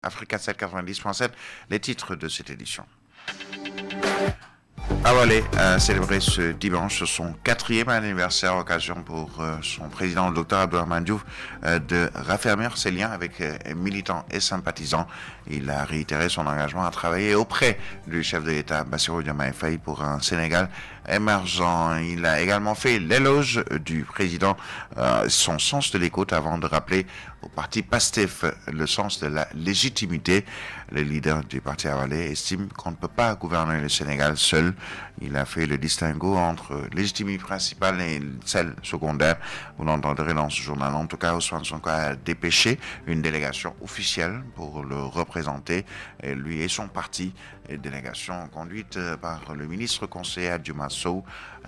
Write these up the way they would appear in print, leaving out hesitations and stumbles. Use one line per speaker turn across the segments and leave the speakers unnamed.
Africa 790.7, les titres de cette édition. Awalé a célébré ce dimanche son 4e anniversaire, occasion pour son président, le Dr Abdourahmane Diouf, de raffermir ses liens avec militants et sympathisants. Il a réitéré son engagement à travailler auprès du chef de l'État, Bassirou Diomaye Faye, pour un Sénégal émergent. Il a également fait l'éloge du président, son sens de l'écoute, avant de rappeler au parti PASTEF le sens de la légitimité. Le leader du parti Awalé estime qu'on ne peut pas gouverner le Sénégal seul. Il a fait le distinguo entre légitimité principale et celle secondaire. Vous l'entendrez dans ce journal. En tout cas, Ousmane Sonko a dépêché une délégation officielle pour le représenter, et lui et son parti. Une délégation conduite par le ministre conseiller Adjuma Sow.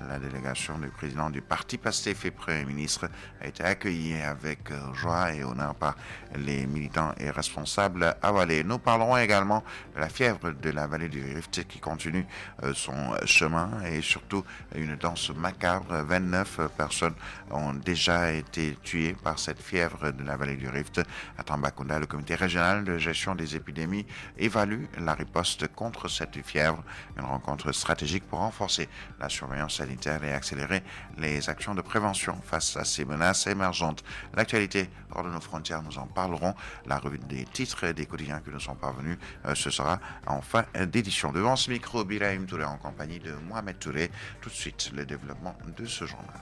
La délégation du président du parti PASTEF et Premier ministre a été accueillie avec joie et honneur par les militants et responsables awalais. Nous parlerons également de la fièvre de la vallée du Rift qui continue son chemin, et surtout une danse macabre. 29 personnes ont déjà été tuées par cette fièvre de la vallée du Rift. À Tambacounda, le comité régional de gestion des épidémies évalue la riposte contre cette fièvre. Une rencontre stratégique pour renforcer la surveillance sanitaire et accélérer les actions de prévention face à ces menaces émergentes. L'actualité hors de nos frontières, nous en parlerons. La revue des titres des quotidiens qui nous sont parvenus, ce sera en fin d'édition. Devant ce micro, Birahim Touré en compagnie de Mohamed Touré. Tout de suite, le développement de ce journal.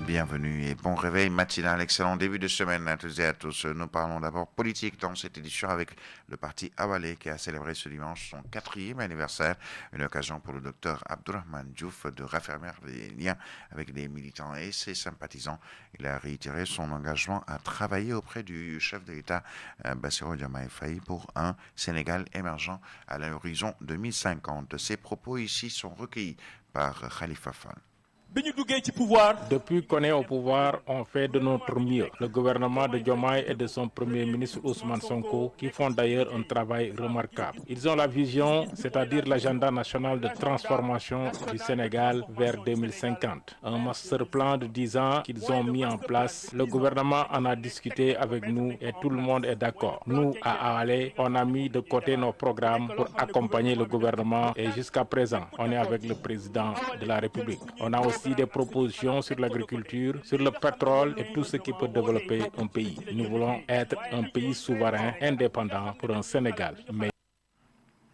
Bienvenue et bon réveil matinal, excellent début de semaine à toutes et à tous. Nous parlons d'abord politique dans cette édition avec le parti Awalé qui a célébré ce dimanche son 4e anniversaire. Une occasion pour le docteur Abdourahmane Diouf de raffermir les liens avec les militants et ses sympathisants. Il a réitéré son engagement à travailler auprès du chef de l'État, Bassirou Diomaye Faye, pour un Sénégal émergent à l'horizon 2050. Ses propos ici sont recueillis par Khalifa Fall.
Depuis qu'on est au pouvoir, on fait de notre mieux. Le gouvernement de Diomaye et de son premier ministre Ousmane Sonko, qui font d'ailleurs un travail remarquable. Ils ont la vision, c'est-à-dire l'agenda national de transformation du Sénégal vers 2050. Un master plan de 10 ans qu'ils ont mis en place. Le gouvernement en a discuté avec nous et tout le monde est d'accord. Nous, à Awalé, on a mis de côté nos programmes pour accompagner le gouvernement et jusqu'à présent, on est avec le président de la République. On a aussi des propositions sur l'agriculture, sur le pétrole et tout ce qui peut développer un pays. Nous voulons être un pays souverain, indépendant pour un Sénégal.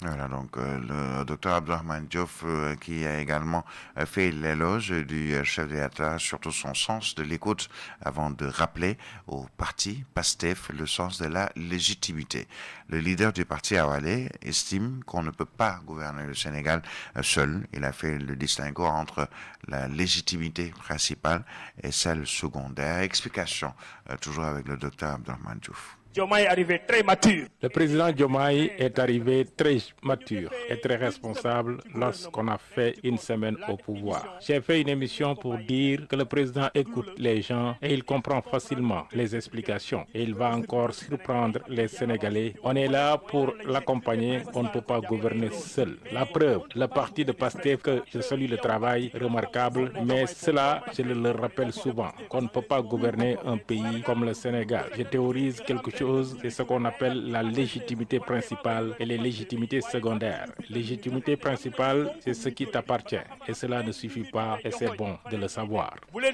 Voilà donc le docteur Abdourahmane Diouf qui a également fait l'éloge du chef de l'État, surtout son sens de l'écoute, avant de rappeler au parti PASTEF le sens de la légitimité. Le leader du parti Awalé estime qu'on ne peut pas gouverner le Sénégal seul. Il a fait le distinguo entre la légitimité principale et celle secondaire. Explication toujours avec le docteur Abdourahmane Diouf.
Diomaye est arrivé très mature.
Le président Diomaye est arrivé très mature et très responsable lorsqu'on a fait une semaine au pouvoir. J'ai fait une émission pour dire que le président écoute les gens et il comprend facilement les explications. Et il va encore surprendre les Sénégalais. On est là pour l'accompagner, on ne peut pas gouverner seul. La preuve, le parti de PASTEF, que je salue le travail remarquable, mais cela, je le rappelle souvent, qu'on ne peut pas gouverner un pays comme le Sénégal. Je théorise quelque chose. C'est ce qu'on appelle la légitimité principale et les légitimités secondaires. Légitimité principale, c'est ce qui t'appartient. Et cela ne suffit pas et c'est bon de le savoir.
Voilà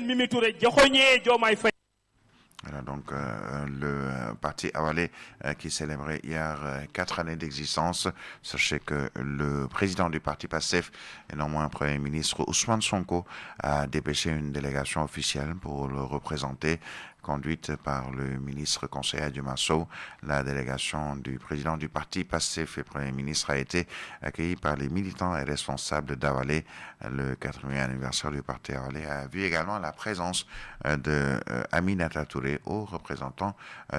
donc le parti Awalé qui célébrait hier 4 années d'existence. Sachez que le président du parti PASTEF et non moins Premier ministre Ousmane Sonko a dépêché une délégation officielle pour le représenter, conduite par le ministre conseiller Adjuma Sow. La délégation du président du parti PASTEF et Premier ministre a été accueillie par les militants et responsables d'Awalé. Le 4e anniversaire du parti Awalé a vu également la présence de Aminata Touré, haut représentant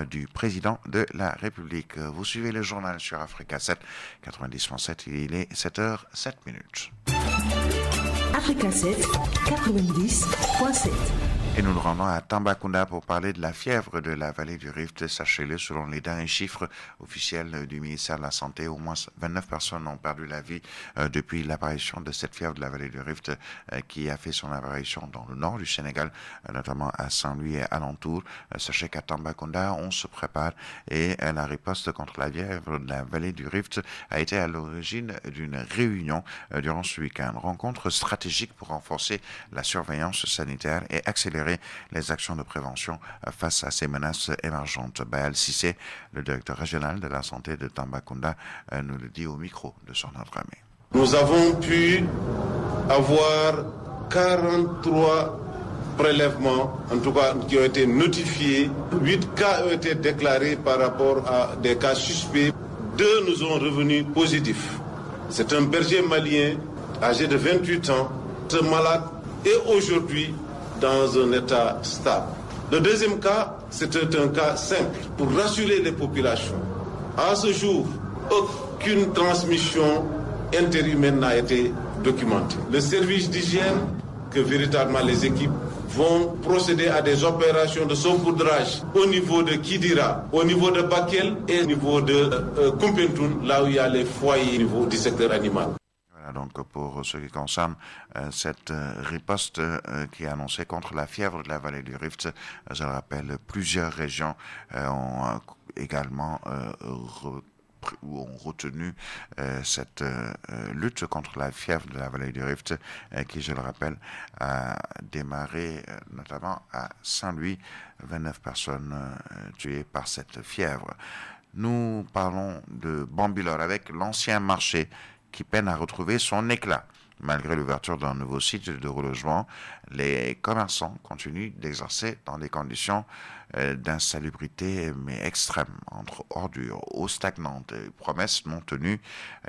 du président de la République. Vous suivez le journal sur Africa 7, 90.7, il est 7h07.
Africa 7, 90.7.
Et nous nous rendons à Tambacounda pour parler de la fièvre de la vallée du Rift. Sachez-le, selon les derniers chiffres officiels du ministère de la Santé, au moins 29 personnes ont perdu la vie depuis l'apparition de cette fièvre de la vallée du Rift qui a fait son apparition dans le nord du Sénégal, notamment à Saint-Louis et alentour. Sachez qu'à Tambacounda, on se prépare et la riposte contre la fièvre de la vallée du Rift a été à l'origine d'une réunion durant ce week-end. Rencontre stratégique pour renforcer la surveillance sanitaire et accélérer les actions de prévention face à ces menaces émergentes. Baal Sissé, le directeur régional de la santé de Tambacounda, nous le dit au micro de son autre ami.
Nous avons pu avoir 43 prélèvements, en tout cas qui ont été notifiés. 8 cas ont été déclarés par rapport à des cas suspects. 2 nous ont revenus positifs. C'est un berger malien âgé de 28 ans, malade et aujourd'hui dans un état stable. Le deuxième cas, c'était un cas simple pour rassurer les populations. À ce jour, aucune transmission interhumaine n'a été documentée. Le service d'hygiène, que véritablement les équipes vont procéder à des opérations de saupoudrage au niveau de Kidira, au niveau de Bakel et au niveau de Kumpentoun, là où il y a les foyers au niveau du secteur animal.
Donc pour ce qui concerne cette riposte qui est annoncée contre la fièvre de la vallée du Rift, je le rappelle, plusieurs régions ont également ont retenu cette lutte contre la fièvre de la vallée du Rift qui, je le rappelle, a démarré notamment à Saint-Louis, 29 personnes tuées par cette fièvre. Nous parlons de Bambilor avec l'ancien marché qui peine à retrouver son éclat. Malgré l'ouverture d'un nouveau site de relogement, les commerçants continuent d'exercer dans des conditions d'insalubrité mais extrêmes, entre ordures, eau stagnante et promesses non tenues.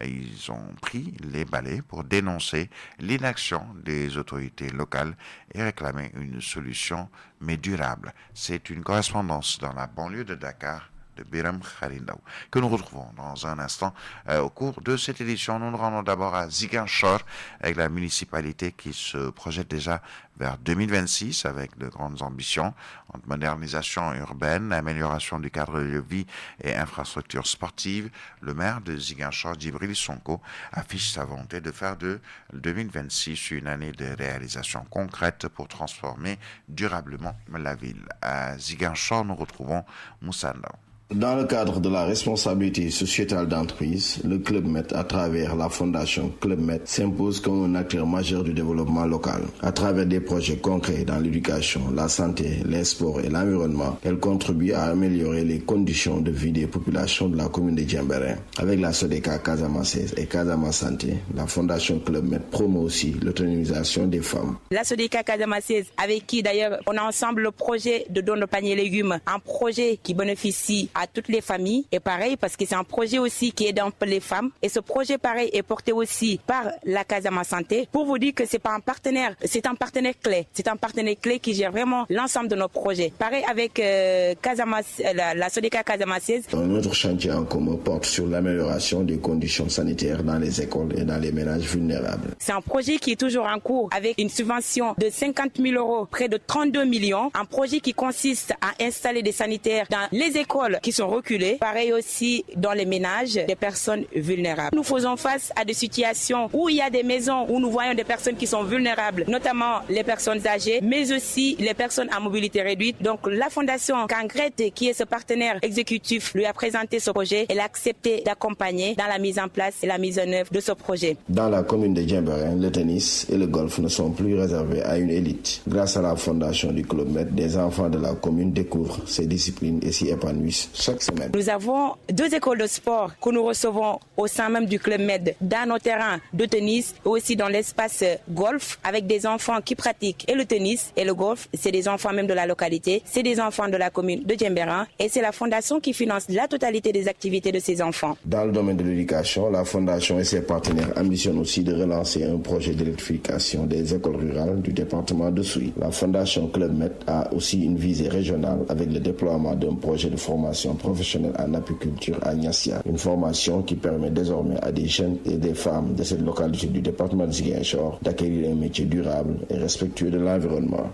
Ils ont pris les balais pour dénoncer l'inaction des autorités locales et réclamer une solution mais durable. C'est une correspondance dans la banlieue de Dakar de Biram Khalindaou, que nous retrouvons dans un instant. Au cours de cette édition, nous nous rendons d'abord à Ziguinchor avec la municipalité qui se projette déjà vers 2026 avec de grandes ambitions entre modernisation urbaine, amélioration du cadre de vie et infrastructures sportives. Le maire de Ziguinchor, Djibril Sonko, affiche sa volonté de faire de 2026 une année de réalisation concrète pour transformer durablement la ville. À Ziguinchor, nous retrouvons Moussa Ndao.
Dans le cadre de la responsabilité sociétale d'entreprise, le Club Med, à travers la fondation Club Med, s'impose comme un acteur majeur du développement local. À travers des projets concrets dans l'éducation, la santé, les sports et l'environnement, elle contribue à améliorer les conditions de vie des populations de la commune de Djembérin. Avec la SODECA Casamance et Casamance Santé, la fondation Club Med promeut aussi l'autonomisation des femmes.
La SODECA Casamance, avec qui d'ailleurs on a ensemble le projet de don de panier légumes, un projet qui bénéficie à toutes les familles, et pareil parce que c'est un projet aussi qui aide un peu les femmes, et ce projet pareil est porté aussi par la Casamance Santé, pour vous dire que c'est pas un partenaire, c'est un partenaire clé qui gère vraiment l'ensemble de nos projets. Pareil avec la SODECA Casamance.
Notre chantier en commun porte sur l'amélioration des conditions sanitaires dans les écoles et dans les ménages vulnérables.
C'est un projet qui est toujours en cours avec une subvention de 50 000 euros, près de 32 millions, un projet qui consiste à installer des sanitaires dans les écoles qui sont reculées, pareil aussi dans les ménages des personnes vulnérables. Nous faisons face à des situations où il y a des maisons où nous voyons des personnes qui sont vulnérables, notamment les personnes âgées, mais aussi les personnes à mobilité réduite. Donc la fondation Cangrette, qui est ce partenaire exécutif, lui a présenté ce projet. Elle a accepté d'accompagner dans la mise en place et la mise en œuvre de ce projet.
Dans la commune de Djembérin, le tennis et le golf ne sont plus réservés à une élite. Grâce à la fondation du Club Med, des enfants de la commune découvrent ces disciplines et s'y épanouissent chaque semaine.
Nous avons 2 écoles de sport que nous recevons au sein même du Club Med, dans nos terrains de tennis et aussi dans l'espace golf, avec des enfants qui pratiquent et le tennis et le golf. C'est des enfants même de la localité, c'est des enfants de la commune de Djembérin, et c'est la fondation qui finance la totalité des activités de ces enfants.
Dans le domaine de l'éducation, la fondation et ses partenaires ambitionnent aussi de relancer un projet d'électrification des écoles rurales du département de Souy. La fondation Club Med a aussi une visée régionale avec le déploiement d'un projet de formation professionnelle en apiculture à Niassia, une formation qui permet désormais à des jeunes et des femmes de cette localité du département de Ziguinchor d'acquérir un métier durable et respectueux de l'environnement.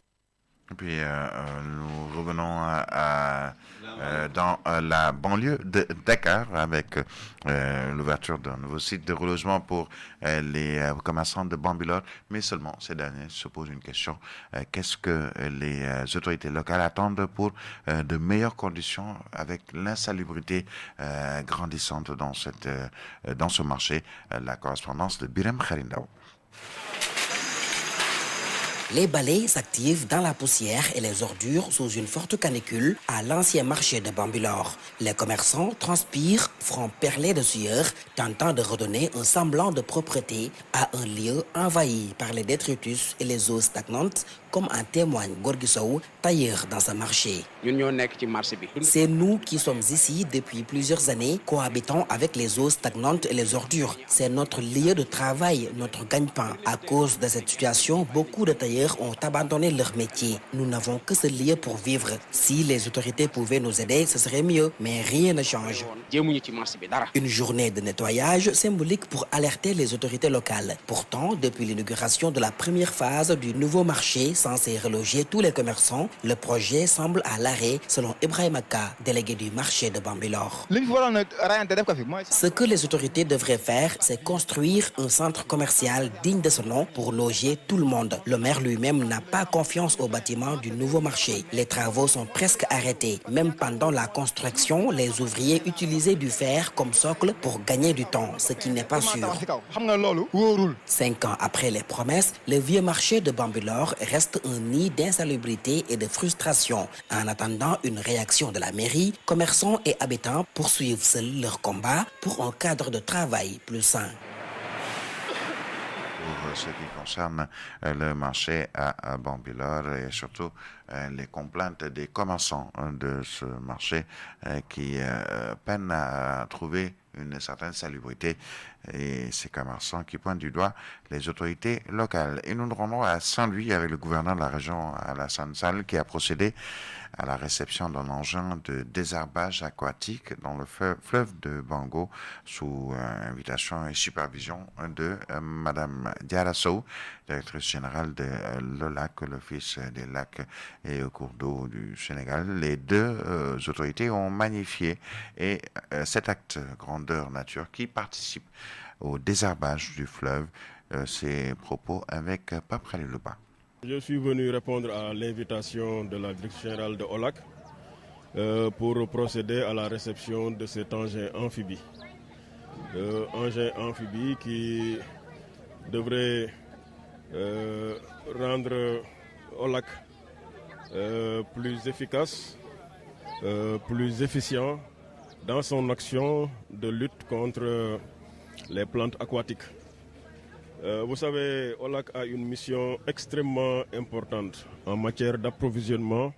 Et puis nous revenons dans la banlieue de Dakar avec l'ouverture d'un nouveau site de relogement pour les commerçants de Bambilor, mais seulement ces derniers se posent une question. Qu'est-ce que les autorités locales attendent pour de meilleures conditions avec l'insalubrité grandissante dans ce marché? La correspondance de Birem Kharindao.
Les balais s'activent dans la poussière et les ordures sous une forte canicule à l'ancien marché de Bambilor. Les commerçants transpirent, front perlé de sueur, tentant de redonner un semblant de propreté à un lieu envahi par les détritus et les eaux stagnantes, comme en témoigne Gorgui Sow, tailleur dans ce marché. C'est nous qui sommes ici depuis plusieurs années, cohabitons avec les eaux stagnantes et les ordures. C'est notre lieu de travail, notre gagne-pain. À cause de cette situation, beaucoup de tailleurs ont abandonné leur métier. Nous n'avons que ce lieu pour vivre. Si les autorités pouvaient nous aider, ce serait mieux, mais rien ne change. Une journée de nettoyage symbolique pour alerter les autorités locales. Pourtant, depuis l'inauguration de la première phase du nouveau marché censé reloger tous les commerçants, le projet semble à l'arrêt, selon Ibrahim Aka, délégué du marché de Bambilor. Ce que les autorités devraient faire, c'est construire un centre commercial digne de ce nom pour loger tout le monde. Le maire lui-même n'a pas confiance au bâtiment du nouveau marché. Les travaux sont presque arrêtés. Même pendant la construction, les ouvriers utilisaient du fer comme socle pour gagner du temps, ce qui n'est pas sûr. 5 ans après les promesses, le vieux marché de Bambilor reste un nid d'insalubrité et de frustration. En attendant une réaction de la mairie, commerçants et habitants poursuivent seuls leur combat pour un cadre de travail plus sain.
Pour ce qui concerne le marché à Bambilor et surtout les complaintes des commerçants de ce marché qui peinent à trouver une certaine salubrité, et ces commerçants qui pointent du doigt les autorités locales. Et nous nous rendons à Saint-Louis avec le gouverneur de la région, Alassane Sall, qui a procédé à la réception d'un engin de désherbage aquatique dans le fleuve de Bango sous invitation et supervision de Madame Diarra Sow, directrice générale de l'OLAC, l'Office des lacs et cours d'eau du Sénégal. Les deux autorités ont magnifié cet acte grandeur nature qui participe au désherbage du fleuve. Ces propos avec Pape Khalil Louba.
Je suis venu répondre à l'invitation de la direction générale de OLAC pour procéder à la réception de cet engin amphibie. Engin amphibie qui devrait rendre OLAC plus efficace, plus efficient dans son action de lutte contre les plantes aquatiques. Vous savez, OLAC a une mission extrêmement importante en matière d'approvisionnement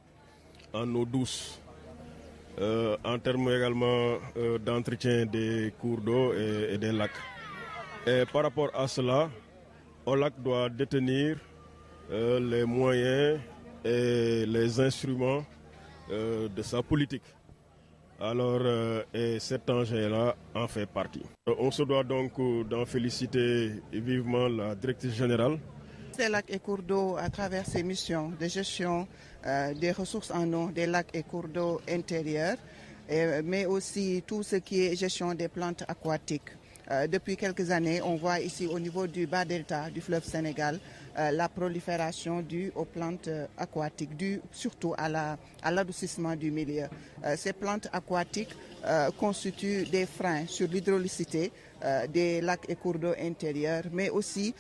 en eau douce, en termes également d'entretien des cours d'eau et des lacs. Et par rapport à cela, OLAC doit détenir les moyens et les instruments de sa politique. Alors, et cet engin-là en fait partie. On se doit donc d'en féliciter vivement la directrice générale.
Ces lacs et cours d'eau, à travers ses missions de gestion des ressources en eau, des lacs et cours d'eau intérieurs, mais aussi tout ce qui est gestion des plantes aquatiques. Depuis quelques années, on voit ici au niveau du bas delta du fleuve Sénégal la prolifération due aux plantes aquatiques, due surtout à l'adoucissement du milieu. Ces plantes aquatiques constituent des freins sur l'hydraulicité des lacs et cours d'eau intérieurs, mais aussi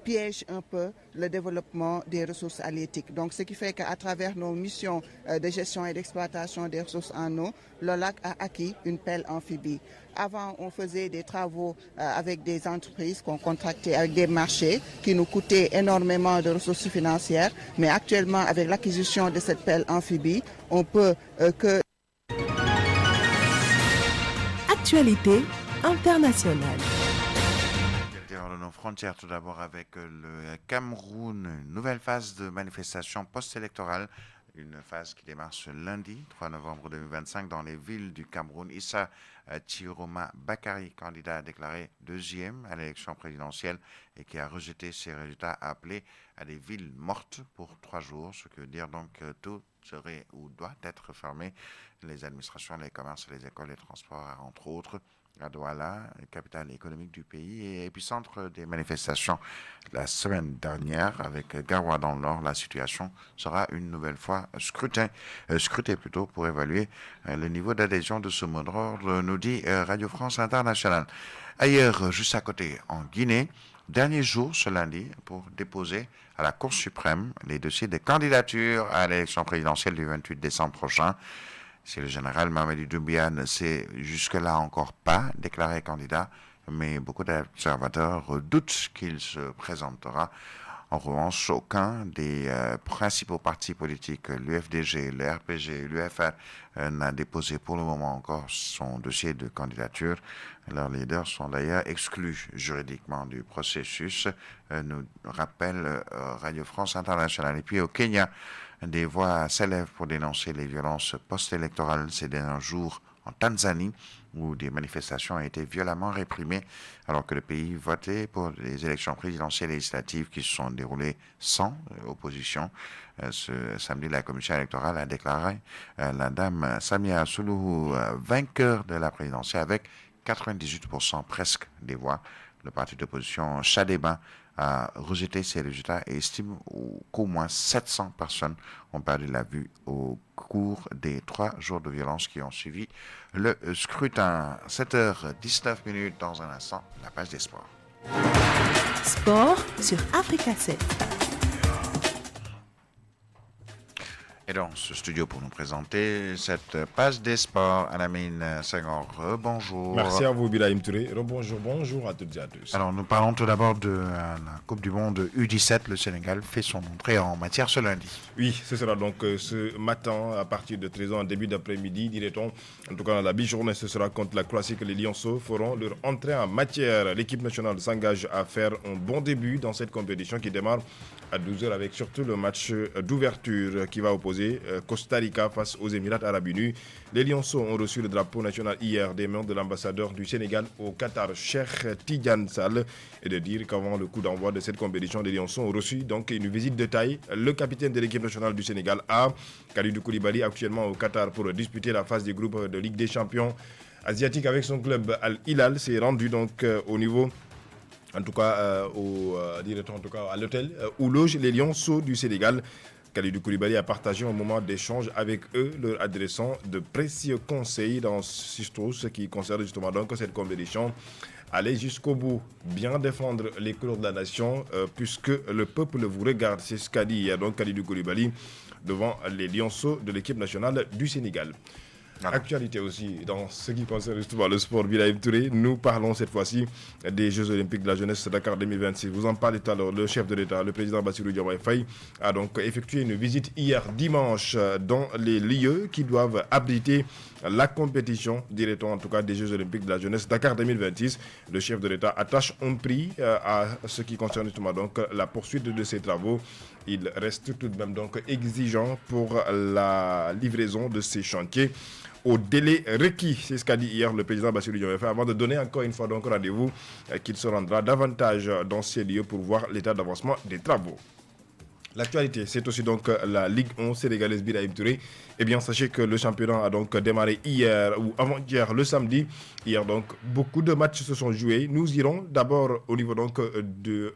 piègent un peu le développement des ressources halieutiques. Donc, ce qui fait qu'à travers nos missions de gestion et d'exploitation des ressources en eau, le lac a acquis une pelle amphibie. Avant, on faisait des travaux avec des entreprises qu'on contractait avec des marchés qui nous coûtaient énormément de ressources financières, mais actuellement, avec l'acquisition de cette pelle amphibie, on peut que...
Actualité internationale.
De nos frontières, tout d'abord avec le Cameroun, une nouvelle phase de manifestation post-électorale, une phase qui démarre ce lundi 3 novembre 2025 dans les villes du Cameroun. Issa Tiroma Bakari, candidat déclaré deuxième à l'élection présidentielle et qui a rejeté ses résultats, a appelé à des villes mortes pour 3 jours, ce qui veut dire donc que tout serait ou doit être fermé. Les administrations, les commerces, les écoles, les transports, entre autres. À Douala, capitale économique du pays et épicentre des manifestations la semaine dernière avec Garoua dans le Nord, la situation sera une nouvelle fois scrutée plutôt pour évaluer le niveau d'adhésion de ce mot d'ordre, nous dit Radio France Internationale. Ailleurs, juste à côté, en Guinée, dernier jour ce lundi pour déposer à la Cour suprême les dossiers de candidature à l'élection présidentielle du 28 décembre prochain. Si le général Mamadi Doumbouya ne s'est jusque-là encore pas déclaré candidat, mais beaucoup d'observateurs doutent qu'il se présentera. En revanche, aucun des principaux partis politiques, l'UFDG, le RPG, l'UFR, n'a déposé pour le moment encore son dossier de candidature. Leurs leaders sont d'ailleurs exclus juridiquement du processus, nous rappelle Radio France Internationale. Et puis au Kenya, des voix s'élèvent pour dénoncer les violences post-électorales ces derniers jours en Tanzanie, où des manifestations ont été violemment réprimées alors que le pays votait pour les élections présidentielles et législatives qui se sont déroulées sans opposition. Ce samedi, la commission électorale a déclaré la dame Samia Suluhu vainqueur de la présidentielle avec 98% presque des voix. Le parti d'opposition Chadema a rejeté ces résultats et estime qu'au moins 700 personnes ont perdu la vue au cours des 3 jours de violence qui ont suivi le scrutin. 7h19 dans un instant, la page des sports.
Sport sur Africa 7.
Et dans ce studio pour nous présenter cette page des sports, Alamine Senghor, bonjour.
Merci à vous, Birahim Touré. Bonjour à toutes et à tous.
Alors, nous parlons tout d'abord de la Coupe du Monde U17. Le Sénégal fait son entrée en matière ce lundi.
Oui, ce sera donc ce matin, à partir de 13h en début d'après-midi, dirait-on. En tout cas, la mi-journée, ce sera contre la Croatie que les Lionceaux feront leur entrée en matière. L'équipe nationale s'engage à faire un bon début dans cette compétition qui démarre à 12h avec surtout le match d'ouverture qui va opposer Costa Rica face aux Émirats Arabes Unis. Les Lionceaux ont reçu le drapeau national hier des mains de l'ambassadeur du Sénégal au Qatar, Cheikh Tidiane Sall, et de dire qu'avant le coup d'envoi de cette compétition, les Lionceaux ont reçu donc une visite de taille. Le capitaine de l'équipe nationale du Sénégal A, Kalidou Koulibaly, actuellement au Qatar pour disputer la phase des groupes de Ligue des Champions asiatiques avec son club Al Hilal, s'est rendu donc au niveau, en tout cas à l'hôtel où logent les Lionceaux du Sénégal. Kalidou Koulibaly a partagé un moment d'échange avec eux, leur adressant de précieux conseils dans ce qui concerne justement donc cette compétition. Aller jusqu'au bout, bien défendre les couleurs de la nation, puisque le peuple vous regarde. C'est ce qu'a dit hier donc Kalidou Koulibaly devant les Lionceaux de l'équipe nationale du Sénégal. Actualité aussi dans ce qui concerne justement le sport, Birahim Touré. Nous parlons cette fois-ci des Jeux Olympiques de la jeunesse Dakar 2026. Vous en parlez tout à l'heure. Le chef de l'État, le président Bassirou Diomaye Faye, a donc effectué une visite hier dimanche dans les lieux qui doivent abriter la compétition, dirait-on en tout cas, des Jeux Olympiques de la jeunesse Dakar 2026. Le chef de l'État attache un prix à ce qui concerne justement donc la poursuite de ces travaux. Il reste tout de même donc exigeant pour la livraison de ces chantiers au délai requis. C'est ce qu'a dit hier le président Bassirou Diomaye Faye avant de donner encore une fois donc rendez-vous qu'il se rendra davantage dans ces lieux pour voir l'état d'avancement des travaux. L'actualité, c'est aussi donc la Ligue 1 sénégalaise Birahim Touré. Eh bien, sachez que le championnat a donc démarré hier ou avant-hier, le samedi. Hier, donc, beaucoup de matchs se sont joués. Nous irons d'abord au niveau donc du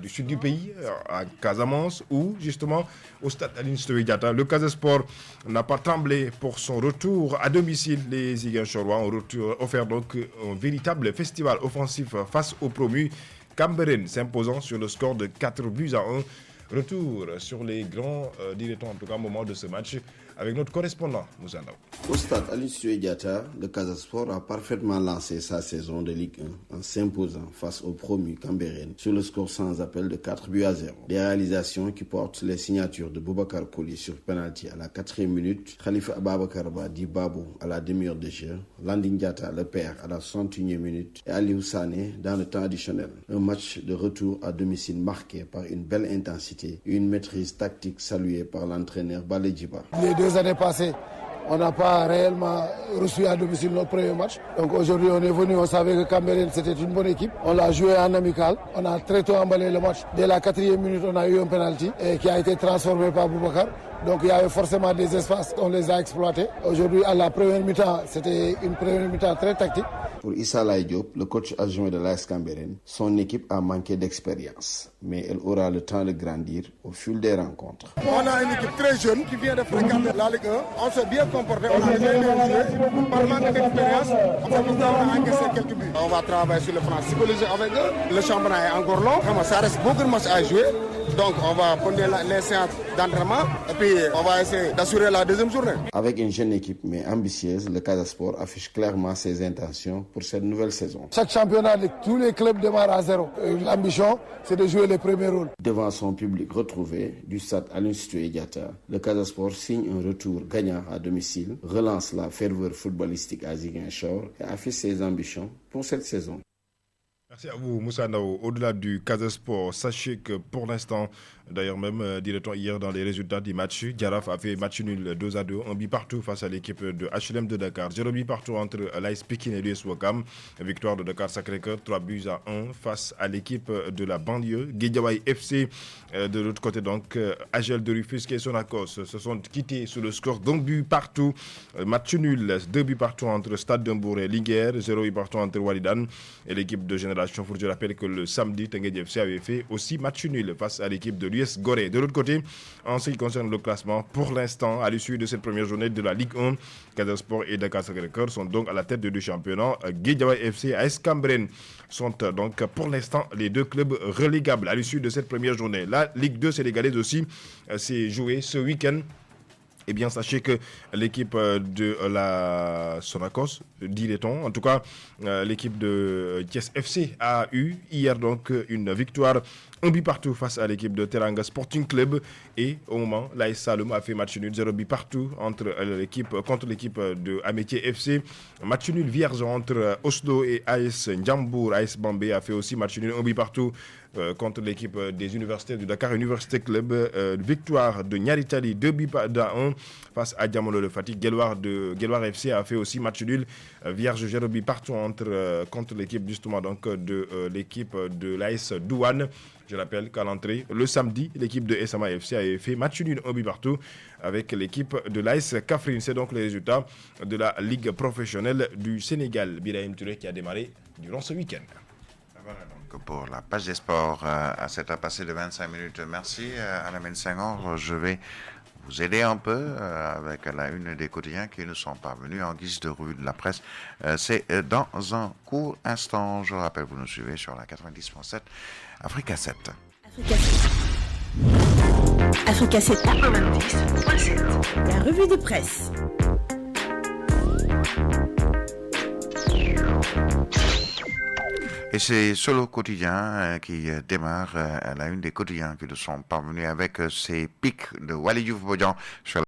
sud du pays, à Casamance, où justement, au stade Aline Sitoé Diatta, le Casa Sport n'a pas tremblé pour son retour à domicile. Les Ziguinchorois ont offert donc un véritable festival offensif face aux promus. Cambérène s'imposant sur le score de 4-1. Retour sur les grands, dirait-on en tout cas, moments de ce match avec notre correspondant, Moussa Ndaw.
Au stade Aline Sitoé Diatta, le Casa Sport a parfaitement lancé sa saison de Ligue 1 en s'imposant face au promu Cambérène sur le score sans appel de 4-0. Des réalisations qui portent les signatures de Boubacar Kouli sur penalty à la 4e minute, Khalifa Ababacar Ba dit Babou à la demi-heure de jeu, Landing Diatta le père à la 61e minute et Aliou Sané dans le temps additionnel. Un match de retour à domicile marqué par une belle intensité et une maîtrise tactique saluée par l'entraîneur Balé Djiba.
Les 2 années passées, On n'a pas réellement reçu à domicile notre premier match. Donc aujourd'hui, on est venu, on savait que Cameroun, c'était une bonne équipe. On l'a joué en amical. On a très tôt emballé le match. Dès la 4e minute, on a eu un penalty qui a été transformé par Boubacar. Donc il y avait forcément des espaces, on les a exploités. Aujourd'hui, à la première mi-temps, c'était une première mi-temps très tactique.
Pour Issa Laye Diop, le coach adjoint de l'AS Cameroun, son équipe a manqué d'expérience, mais elle aura le temps de grandir au fil des rencontres.
On a une équipe très jeune qui vient de fréquenter la Ligue 1. On s'est bien comporté, on a bien joué. Par manque d'expérience, on a encaissé quelques buts. On va travailler sur le plan psychologique avec eux. Le championnat est encore long. Ça reste beaucoup de matchs à jouer. Donc on va prendre les séances d'entraînement et puis on va essayer d'assurer la deuxième journée.
Avec une jeune équipe mais ambitieuse, le Casa Sport affiche clairement ses intentions pour cette nouvelle saison.
Chaque championnat, tous les clubs démarrent à zéro. L'ambition, c'est de jouer les premiers rôles.
Devant son public retrouvé du stade Aline Sitoé Diatta, le Casa Sport signe un retour gagnant à domicile, relance la ferveur footballistique à Ziguinchor et affiche ses ambitions pour cette saison.
Merci à vous, Moussa Ndao. Au-delà du Casa Sport, sachez que pour l'instant, d'ailleurs même, dirait-on hier dans les résultats du match, Djaraf a fait match nul 2-2, un but partout face à l'équipe de HLM de Dakar. 0 but partout entre l'AS Pikine et l'US Ouakam. Victoire de Dakar Sacré-Cœur, 3-1 face à l'équipe de la banlieue. Guédiawaye FC, de l'autre côté donc, Agel de Rufisque et Sonacos se sont quittés sur le score d'un but partout. Match nul, 2 buts partout entre Stade d'Embourg et Linguère, 0 but partout entre Walidan et l'équipe de Génération. Je rappelle que le samedi, Tengue FC avait fait aussi match nul face à l'équipe de l'US Gorée. De l'autre côté, en ce qui concerne le classement, pour l'instant, à l'issue de cette première journée de la Ligue 1, Casa Sport et Dakar Sacré-Cœur sont donc à la tête de deux championnats. Guédiawaye FC et AS Cameroun sont donc pour l'instant les deux clubs relégables à l'issue de cette première journée. La Ligue 2 sénégalaise aussi s'est jouée ce week-end. Eh bien, sachez que l'équipe de la Sonacos, dirait-on, en tout cas, l'équipe de Thiès FC a eu hier donc une victoire, un but partout face à l'équipe de Teranga Sporting Club. Et au moment, l'AS Saloum a fait match nul, 0 but partout contre l'équipe de Amétier FC. Match nul vierge entre Oslo et AS Ndiambour. AS Bambé a fait aussi match nul, un but partout contre l'équipe des universitaires du Dakar Université Club. Victoire de Nyaritali, 2 buts à 1 face à Diamolo de Fatigue. Guelwar FC a fait aussi match nul vierge, 0 but partout contre l'équipe justement donc de l'équipe de l'AS Douane. Je rappelle qu'à l'entrée, le samedi, l'équipe de SMA FC avait fait match nul, 1 but partout avec l'équipe de l'AS Kaffrine. C'est donc les résultats de la Ligue professionnelle du Sénégal. Birahim Touré qui a démarré durant ce week-end.
Voilà donc pour la page des sports à cette heure passée de 25 minutes. Merci Alain Senghor. Je vais vous aider un peu avec la une des quotidiens qui nous sont parvenus en guise de revue de la presse. C'est dans un court instant. Je rappelle, vous nous suivez sur la 90.7 Africa 7.
Africa 7 90.7. La revue de presse.
Et c'est Solo Quotidien qui démarre à la une des quotidiens qui nous sont parvenus avec ces pics de Wally Diouf Bodian sur